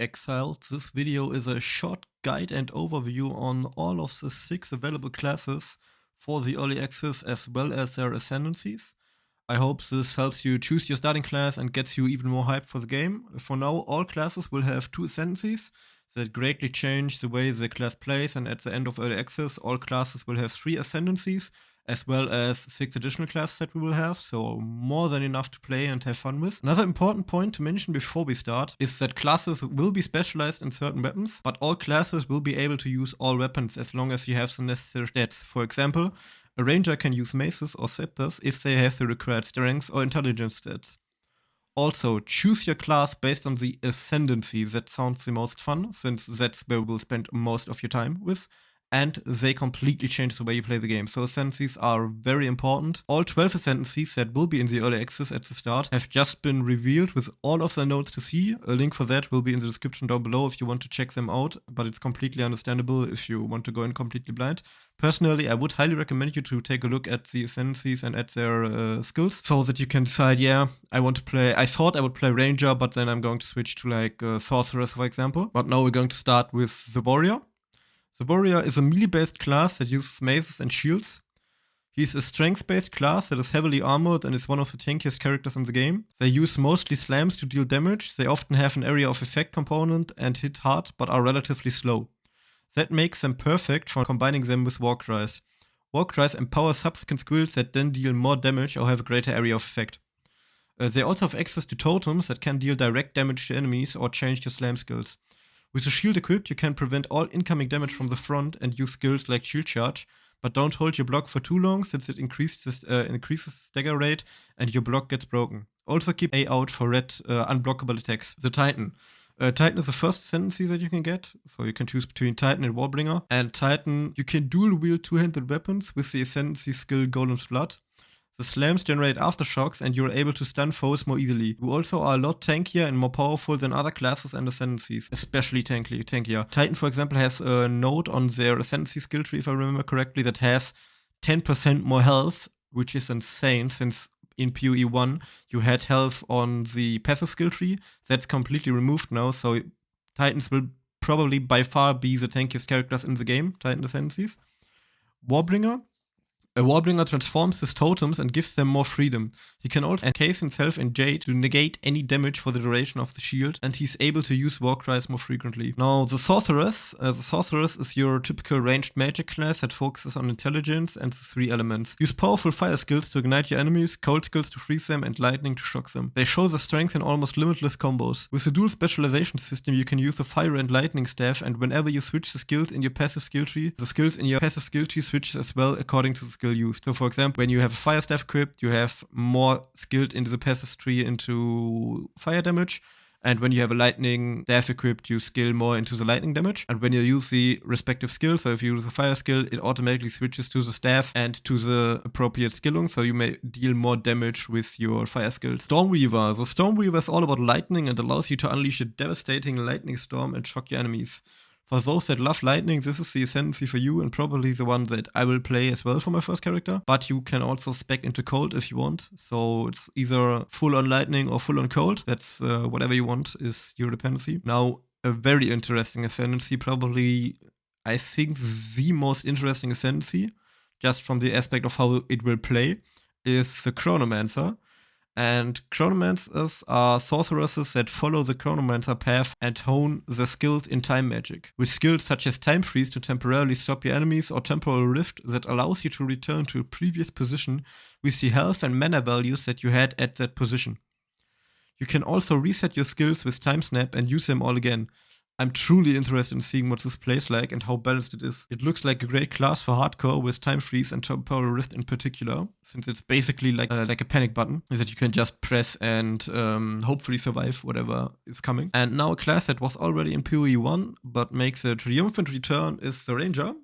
Exiles. This video is a short guide and overview on all of the 6 available classes for the early access as well as their ascendancies. I hope this helps you choose your starting class and gets you even more hyped for the game. For now, all classes will have 2 ascendancies that greatly change the way the class plays, and at the end of early access, all classes will have 3 ascendancies as well as 6 additional classes that we will have, so more than enough to play and have fun with. Another important point to mention before we start is that classes will be specialized in certain weapons, but all classes will be able to use all weapons as long as you have the necessary stats. For example, a ranger can use maces or scepters if they have the required strength or intelligence stats. Also, choose your class based on the ascendancy. That sounds the most fun, since that's where we'll spend most of your time with, and they completely change the way you play the game. So ascendancies are very important. All 12 ascendancies that will be in the early access at the start have just been revealed with all of their notes to see. A link for that will be in the description down below if you want to check them out, but it's completely understandable if you want to go in completely blind. Personally, I would highly recommend you to take a look at the ascendancies and at their skills, so that you can decide, yeah, I thought I would play Ranger, but then I'm going to switch to like Sorceress, for example. But now we're going to start with the Warrior. The Warrior is a melee-based class that uses maces and shields. He's a strength-based class that is heavily armored and is one of the tankiest characters in the game. They use mostly slams to deal damage. They often have an area of effect component and hit hard, but are relatively slow. That makes them perfect for combining them with Warcries. Warcries empower subsequent skills that then deal more damage or have a greater area of effect. They also have access to totems that can deal direct damage to enemies or change your slam skills. With a shield equipped, you can prevent all incoming damage from the front and use skills like shield charge, but don't hold your block for too long since it increases stagger rate and your block gets broken. Also keep A out for red unblockable attacks. The Titan. Titan is the first ascendancy that you can get, so you can choose between Titan and Warbringer. And Titan, you can dual wield two-handed weapons with the ascendancy skill Golem's Blood. The slams generate aftershocks and you're able to stun foes more easily. You also are a lot tankier and more powerful than other classes and ascendancies, especially tankier. Titan, for example, has a node on their ascendancy skill tree, if I remember correctly, that has 10% more health, which is insane since in PoE 1 you had health on the passive skill tree. That's completely removed now, so Titans will probably by far be the tankiest characters in the game, Titan ascendancies. Warbringer. A Warbringer transforms his totems and gives them more freedom. He can also encase himself in Jade to negate any damage for the duration of the shield, and he's able to use Warcries more frequently. Now, the Sorceress. Is your typical ranged magic class that focuses on intelligence and the 3 elements. Use powerful fire skills to ignite your enemies, cold skills to freeze them, and lightning to shock them. They show their strength in almost limitless combos. With the dual specialization system, you can use the fire and lightning staff, and whenever you switch the skills in your passive skill tree, the skills in your passive skill tree switches as well according to the skill used. So for example, when you have a fire staff equipped, you have more skilled into the passive tree into fire damage, and when you have a lightning staff equipped, you skill more into the lightning damage. And when you use the respective skill, so if you use a fire skill, it automatically switches to the staff and to the appropriate skilling, so you may deal more damage with your fire skills. Stormweaver. The Stormweaver is all about lightning and allows you to unleash a devastating lightning storm and shock your enemies. For those that love lightning, this is the ascendancy for you and probably the one that I will play as well for my first character. But you can also spec into cold if you want. So it's either full on lightning or full on cold. That's whatever you want is your dependency. Now, a very interesting ascendancy, probably I think the most interesting ascendancy, just from the aspect of how it will play, is the Chronomancer. And Chronomancers are sorceresses that follow the Chronomancer path and hone their skills in time magic. With skills such as Time Freeze to temporarily stop your enemies or Temporal Rift that allows you to return to a previous position with the health and mana values that you had at that position. You can also reset your skills with Time Snap and use them all again. I'm truly interested in seeing what this plays like and how balanced it is. It looks like a great class for hardcore with Time Freeze and Temporal Rift in particular, since it's basically like a panic button that you can just press and hopefully survive whatever is coming. And now a class that was already in PoE 1 but makes a triumphant return is the Ranger.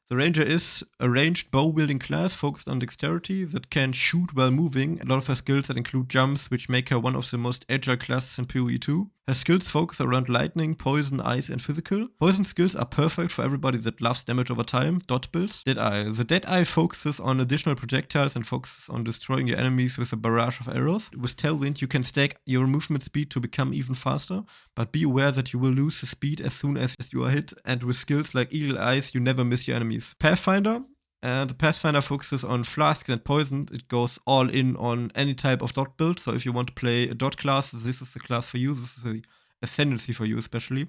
The Ranger is a ranged bow-wielding class focused on dexterity that can shoot while moving. A lot of her skills that include jumps, which make her one of the most agile classes in PoE 2. Her skills focus around lightning, poison, ice, and physical. Poison skills are perfect for everybody that loves damage over time. Dot builds. Deadeye. The Deadeye focuses on additional projectiles and focuses on destroying your enemies with a barrage of arrows. With Tailwind, you can stack your movement speed to become even faster, but be aware that you will lose the speed as soon as you are hit, and with skills like Eagle Eyes, you never miss your enemies. Pathfinder. The Pathfinder focuses on flasks and poison. It goes all in on any type of dot build. So if you want to play a dot class, this is the class for you. This is the Ascendancy for you especially.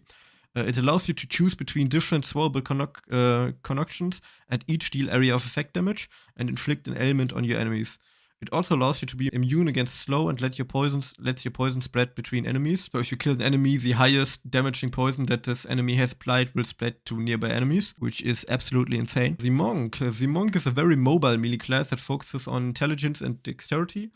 It allows you to choose between different swallowable connections and each deal area of effect damage and inflict an ailment on your enemies. It also allows you to be immune against slow and lets your poison spread between enemies. So if you kill an enemy, the highest damaging poison that this enemy has applied will spread to nearby enemies, which is absolutely insane. The Monk. The Monk is a very mobile melee class that focuses on intelligence and dexterity.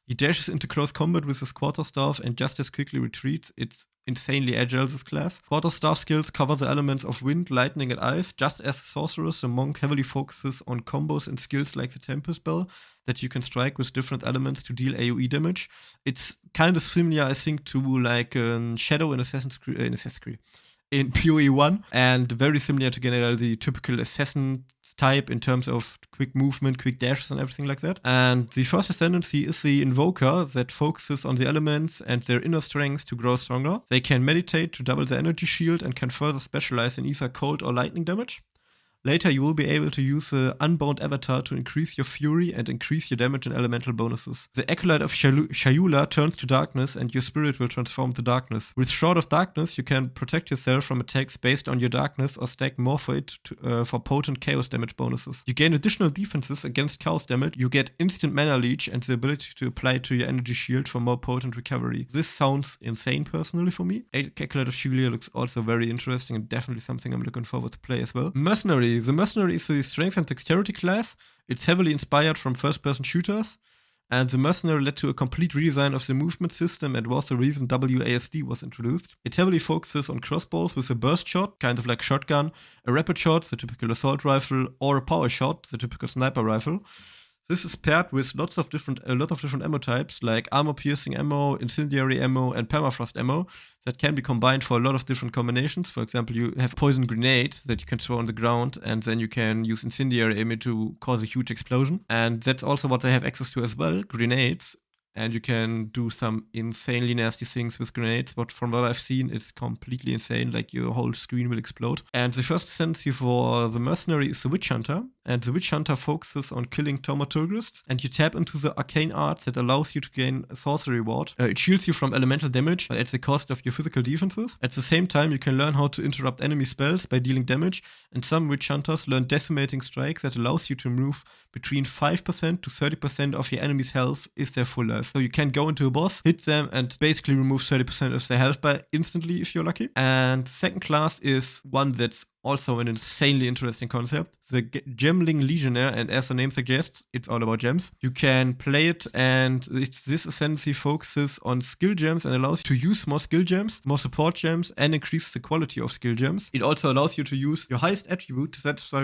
He dashes into close combat with his quarterstaff and just as quickly retreats. It's insanely agile, this class. Quarterstaff skills cover the elements of wind, lightning, and ice. Just as the Sorceress, the Monk heavily focuses on combos and skills like the Tempest Spell that you can strike with different elements to deal AoE damage. It's kind of similar, I think, to like Shadow in Assassin's Creed. In PoE 1, and very similar to generally the typical assassin type in terms of quick movement, quick dashes, and everything like that. And the first ascendancy is the Invoker that focuses on the elements and their inner strengths to grow stronger. They can meditate to double their energy shield and can further specialize in either cold or lightning damage. Later, you will be able to use the Unbound Avatar to increase your fury and increase your damage and elemental bonuses. The Acolyte of Chayula turns to darkness and your spirit will transform to darkness. With Shroud of Darkness, you can protect yourself from attacks based on your darkness or stack more for it for potent chaos damage bonuses. You gain additional defenses against chaos damage. You get instant mana leech and the ability to apply it to your energy shield for more potent recovery. This sounds insane personally for me. Acolyte of Chayula looks also very interesting and definitely something I'm looking forward to play as well. Mercenary. The Mercenary is the strength and dexterity class. It's heavily inspired from first-person shooters, and the Mercenary led to a complete redesign of the movement system and was the reason WASD was introduced. It heavily focuses on crossbows with a burst shot, kind of like shotgun, a rapid shot, the typical assault rifle, or a power shot, the typical sniper rifle. This is paired with a lot of different ammo types like armor-piercing ammo, incendiary ammo, and permafrost ammo that can be combined for a lot of different combinations. For example, you have poison grenades that you can throw on the ground, and then you can use incendiary ammo to cause a huge explosion. And that's also what they have access to as well, grenades. And you can do some insanely nasty things with grenades, but from what I've seen, it's completely insane, like your whole screen will explode. And the first ascendancy for the Mercenary is the Witchhunter, and the Witchhunter focuses on killing thaumaturgists, and you tap into the arcane arts that allows you to gain a sorcery ward. It shields you from elemental damage, but at the cost of your physical defenses. At the same time, you can learn how to interrupt enemy spells by dealing damage, and some Witchhunters learn Decimating Strike that allows you to remove between 5% to 30% of your enemy's health if they're full life. So you can go into a boss, hit them, and basically remove 30% of their health by instantly if you're lucky. And second class is one that's also an insanely interesting concept, the Gemling Legionnaire, and as the name suggests, it's all about gems. You can play it, and this ascendancy focuses on skill gems and allows you to use more skill gems, more support gems, and increase the quality of skill gems. It also allows you to use your highest attribute to satisfy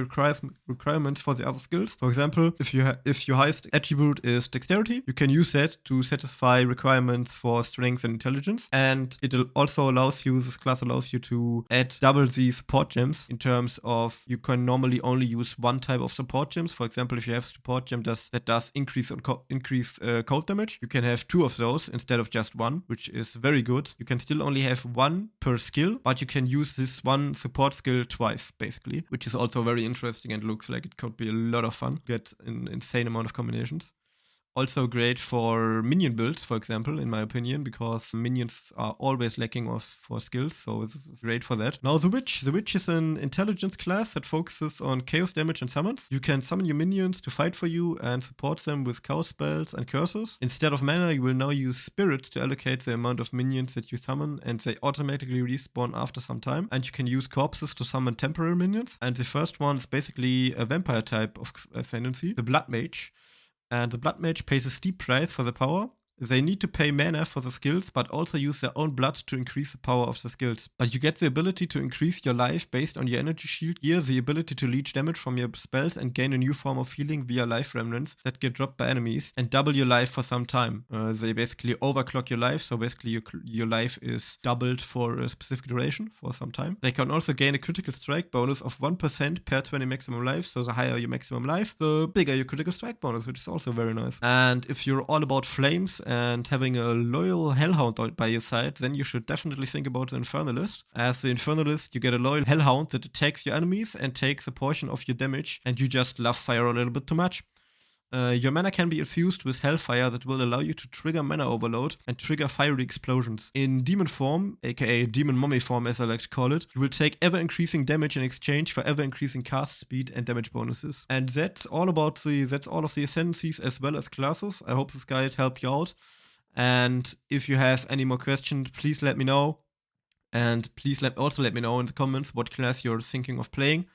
requirements for the other skills. For example, if your highest attribute is dexterity, you can use that to satisfy requirements for strength and intelligence. And it also this class allows you to add double the support gems in terms of you can normally only use one type of support gems. For example, if you have a support gem that does increase cold damage, you can have 2 of those instead of just 1, which is very good. You can still only have 1 per skill, but you can use this one support skill twice, basically, which is also very interesting and looks like it could be a lot of fun. Get an insane amount of combinations. Also great for minion builds, for example, in my opinion, because minions are always lacking for skills, so this is great for that. Now the Witch. The Witch is an intelligence class that focuses on chaos damage and summons. You can summon your minions to fight for you and support them with chaos spells and curses. Instead of mana, you will now use spirits to allocate the amount of minions that you summon, and they automatically respawn after some time. And you can use corpses to summon temporary minions. And the first one is basically a vampire type of ascendancy, the Blood Mage. And the Blood Mage pays a steep price for the power. They need to pay mana for the skills, but also use their own blood to increase the power of the skills. But you get the ability to increase your life based on your energy shield gear, the ability to leech damage from your spells and gain a new form of healing via life remnants that get dropped by enemies, and double your life for some time. They basically overclock your life, so basically your life is doubled for a specific duration for some time. They can also gain a critical strike bonus of 1% per 20 maximum life, so the higher your maximum life, the bigger your critical strike bonus, which is also very nice. And if you're all about flames and having a loyal Hellhound by your side, then you should definitely think about the Infernalist. As the Infernalist, you get a loyal Hellhound that attacks your enemies and takes a portion of your damage, and you just love fire a little bit too much. Your mana can be infused with Hellfire that will allow you to trigger mana overload and trigger fiery explosions. In demon form, aka demon mummy form as I like to call it, you will take ever increasing damage in exchange for ever increasing cast speed and damage bonuses. And that's all of the Ascendancies as well as classes. I hope this guide helped you out. And if you have any more questions, please let me know. And please also let me know in the comments what class you're thinking of playing.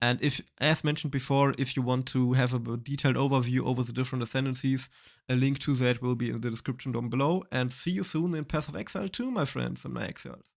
And if, as mentioned before, if you want to have a detailed overview over the different Ascendancies, a link to that will be in the description down below. And see you soon in Path of Exile 2, my friends and my Exiles.